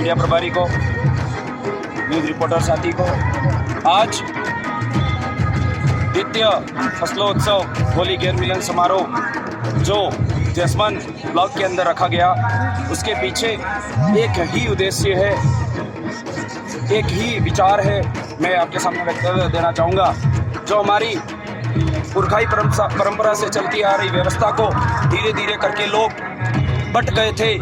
Media प्रभारी को, news reporter साथी को, आज द्वितीय फसलोत्सव होली गैर मिलन समारोह जो जसवंत ब्लॉक के अंदर रखा गया, उसके पीछे एक ही उद्देश्य है, एक ही विचार है। मैं आपके सामने व्यक्त देना चाहूँगा। जो हमारी पुरखाई परंपरा से चलती आ रही व्यवस्था को धीरे धीरे करके लोग बट गए थे।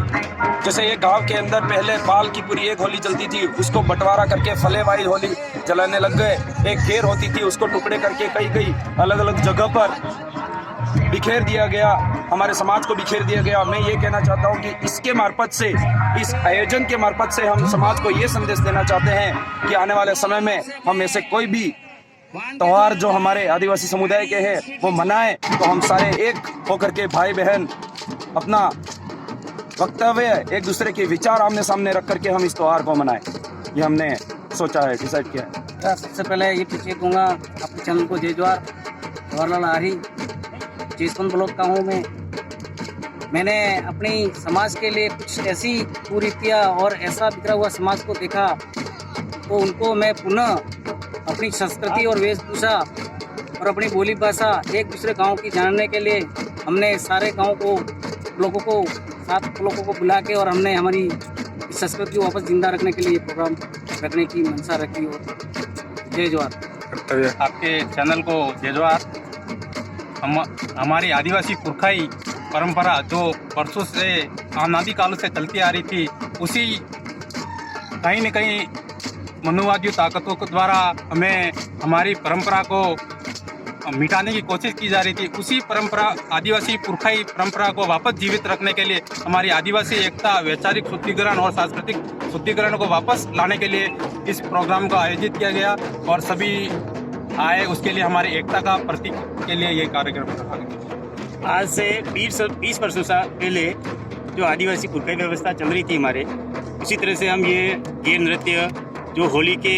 जैसे एक गांव के अंदर पहले बाल की पूरी एक होली चलती थी, उसको बंटवारा करके फलेवाई होली जलाने लग गए। एक घेर होती थी, उसको टुकड़े करके कई कई अलग अलग जगह पर बिखेर दिया गया, हमारे समाज को बिखेर दिया गया। मैं ये कहना चाहता हूँ कि इसके मार्फत से, इस आयोजन के मार्फत से हम समाज को ये संदेश देना चाहते हैं कि आने वाले समय में हम ऐसे कोई भी त्यौहार जो हमारे आदिवासी समुदाय के हैं वो मनाएं, तो हम सारे एक होकर के भाई बहन अपना वक्तव्य एक दूसरे के विचार आमने सामने रख करके हम इस त्यौहार को मनाएं। ये हमने सोचा है, डिसाइड किया है। सबसे पहले ये पीछे दूंगा अपने चैनल को जय जोहार। जवाहरलाल आहिर जसवंत ब्लॉक का हूँ मैंने अपनी समाज के लिए कुछ ऐसी कुरीतियाँ और ऐसा बिखरा हुआ समाज को देखा, तो उनको मैं पुनः अपनी संस्कृति और वेशभूषा और अपनी बोली भाषा एक दूसरे गांव की जानने के लिए हमने सारे गांव को लोगों को बुला के और हमने हमारी संस्कृति को वापस जिंदा रखने के लिए प्रोग्राम रखने की मंशा रखी। और जय जोहार। आपके चैनल को जय जोहार। हमारी आदिवासी पुरखाई परंपरा जो वर्षों से अनादि कालों से चलती आ रही थी, उसी कहीं न कहीं मनुवादी ताकतों के द्वारा हमें हमारी परंपरा को मिटाने की कोशिश की जा रही थी। उसी परंपरा, आदिवासी पुरखाई परंपरा को वापस जीवित रखने के लिए हमारी आदिवासी एकता, वैचारिक शुद्धिकरण और सांस्कृतिक शुद्धिकरण को वापस लाने के लिए इस प्रोग्राम को आयोजित किया गया और सभी आए। उसके लिए हमारी एकता का प्रतीक के लिए ये कार्यक्रम रखा गया। आज से 20 वर्षों से पहले जो आदिवासी पुरखाई व्यवस्था चल रही थी हमारे, उसी तरह से हम ये गैर नृत्य जो होली के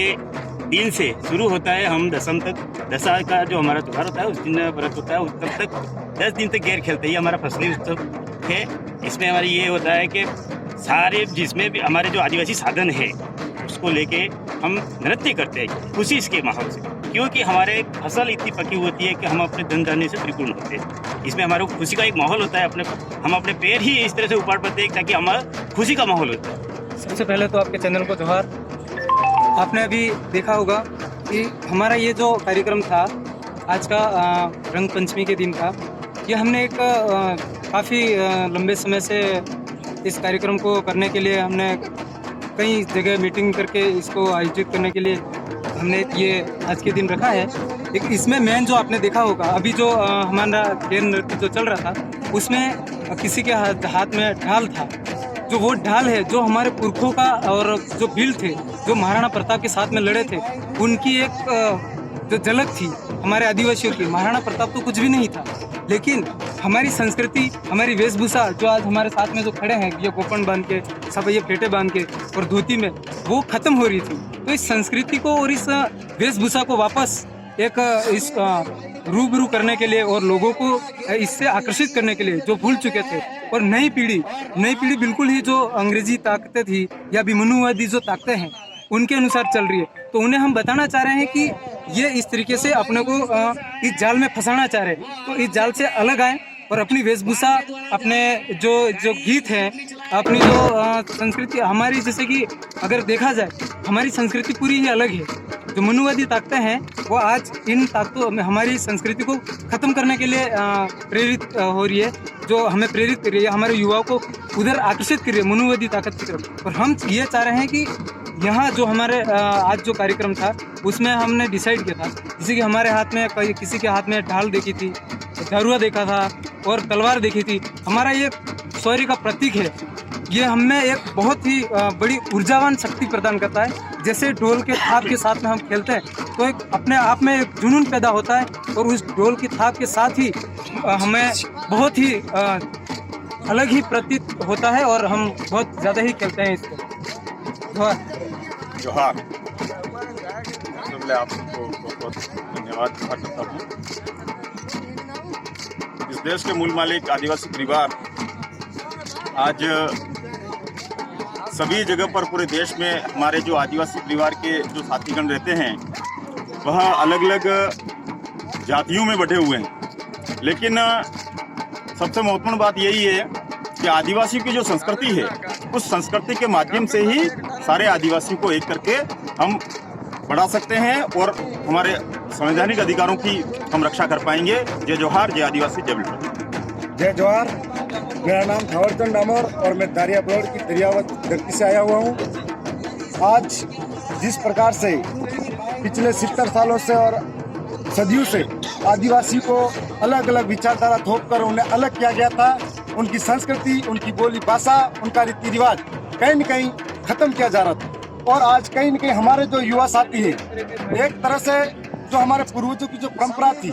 दिन से शुरू होता है, हम दशम तक, दशहरा का जो हमारा त्यौहार होता है उस दिन व्रत होता है, उस तब तक 10 दिन तक गैर खेलते ही हमारा फसली उत्सव है। इसमें हमारी ये होता है कि सारे जिसमें भी हमारे जो आदिवासी साधन है उसको लेके हम नृत्य करते हैं खुशी के माहौल से, क्योंकि हमारे फसल इतनी पकी होती है कि हम अपने धन धान्य से त्रिगुण होते हैं। इसमें हमारे खुशी का एक माहौल होता है, हम अपने पैर ही इस तरह से उपाड़ पाते हैं ताकि हमारा खुशी का माहौल होता है। सबसे पहले तो आपके चैनल को जोहार। आपने अभी देखा होगा कि हमारा ये जो कार्यक्रम था आज का रंग पंचमी के दिन था, ये हमने एक काफ़ी लंबे समय से इस कार्यक्रम को करने के लिए हमने कई जगह मीटिंग करके इसको आयोजित करने के लिए हमने ये आज के दिन रखा है। लेकिन इसमें मेन जो आपने देखा होगा अभी जो हमारा गैर नृत्य जो चल रहा था, उसमें किसी के हाथ में ढाल था। जो वो ढाल है जो हमारे पुरखों का और जो भील थे जो महाराणा प्रताप के साथ में लड़े थे, उनकी एक जो झलक थी हमारे आदिवासियों की। महाराणा प्रताप तो कुछ भी नहीं था, लेकिन हमारी संस्कृति, हमारी वेशभूषा जो आज हमारे साथ में जो खड़े हैं, ये गोपन बांध के, सब ये फेटे बांध के और धोती में, वो खत्म हो रही थी। तो इस संस्कृति को और इस वेशभूषा को वापस एक इस रूबरू करने के लिए और लोगों को इससे आकर्षित करने के लिए जो भूल चुके थे, और नई पीढ़ी बिल्कुल ही जो अंग्रेजी ताकतें थी या विमनुवादी जो ताकतें हैं उनके अनुसार चल रही है, तो उन्हें हम बताना चाह रहे हैं कि ये इस तरीके से अपने को इस जाल में फंसाना चाह रहे हैं। तो इस जाल से अलग आए और अपनी वेशभूषा, अपने जो गीत हैं, अपनी जो संस्कृति हमारी, जैसे कि अगर देखा जाए हमारी संस्कृति पूरी ही अलग है। जो मनुवादी ताकतें हैं वो आज इन ताकतों में हमारी संस्कृति को ख़त्म करने के लिए प्रेरित हो रही है, जो हमें प्रेरित कर रही है, हमारे युवाओं को उधर आकर्षित कर रही है मनुवादी ताकत की तरफ। और हम ये चाह रहे हैं कि यहाँ जो हमारे आज जो कार्यक्रम था उसमें हमने डिसाइड किया था, जैसे कि हमारे हाथ में किसी के हाथ में ढाल देखी थी, दारुआ देखा था और तलवार देखी थी। हमारा ये शौर्य का प्रतीक है। ये हमें एक बहुत ही बड़ी ऊर्जावान शक्ति प्रदान करता है। जैसे ढोल के थाप के साथ में हम खेलते हैं तो एक अपने आप में एक जुनून पैदा होता है, और उस ढोल की थाप के साथ ही हमें बहुत ही अलग ही प्रतीत होता है और हम बहुत ज़्यादा ही खेलते हैं इसको। जोहार। आपको बहुत धन्यवाद करता हूँ। इस देश के मूल मालिक आदिवासी परिवार आज सभी जगह पर पूरे देश में हमारे जो आदिवासी परिवार के जो साथीगण रहते हैं वह अलग अलग जातियों में बटे हुए हैं, लेकिन सबसे महत्वपूर्ण बात यही है कि आदिवासी की जो संस्कृति है उस संस्कृति के माध्यम से ही सारे आदिवासियों को एक करके हम बढ़ा सकते हैं और हमारे संवैधानिक अधिकारों की हम रक्षा कर पाएंगे। जय जोहार, जय आदिवासी, जय बिल्कुल। जय जोहार। मेरा नाम थावरचंद डामोर और मैं दारिया ब्लॉक की दरियावत धरती से आया हुआ हूँ। आज जिस प्रकार से पिछले 70 सालों से और सदियों से आदिवासी को अलग अलग विचारधारा थोपकर उन्हें अलग किया गया था, उनकी संस्कृति, उनकी बोली भाषा, उनका रीति रिवाज कहीं न कहीं खत्म किया जा रहा था। और आज कहीं न कहीं हमारे जो युवा साथी हैं, एक तरह से जो हमारे पूर्वजों की जो परंपरा थी,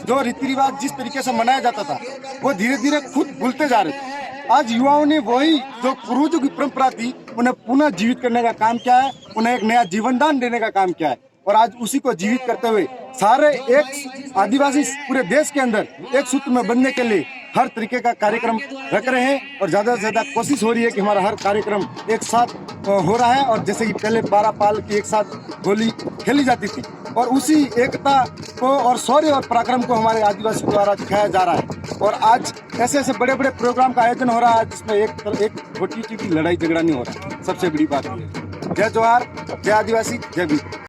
जो रीति रिवाज जिस तरीके से मनाया जाता था, वो धीरे धीरे खुद भूलते जा रहे थे। आज युवाओं ने वही जो पूर्वजों की परंपरा थी उन्हें पुनः जीवित करने का काम किया है, उन्हें एक नया जीवन दान देने का काम किया है। और आज उसी को जीवित करते हुए सारे एक आदिवासी पूरे देश के अंदर एक सूत्र में बनने के लिए हर तरीके का कार्यक्रम रख रहे हैं और ज़्यादा से ज़्यादा कोशिश हो रही है कि हमारा हर कार्यक्रम एक साथ हो रहा है। और जैसे कि पहले 12 पाल की एक साथ होली खेली जाती थी और उसी एकता को और शौर्य और पराक्रम को हमारे आदिवासियों द्वारा दिखाया जा रहा है। और आज ऐसे ऐसे बड़े बड़े प्रोग्राम का आयोजन हो रहा है जिसमें एक छोटी छोटी लड़ाई झगड़ा नहीं हो रहा है। सबसे बड़ी बात है। जय जोहार, जय आदिवासी, जय भीम।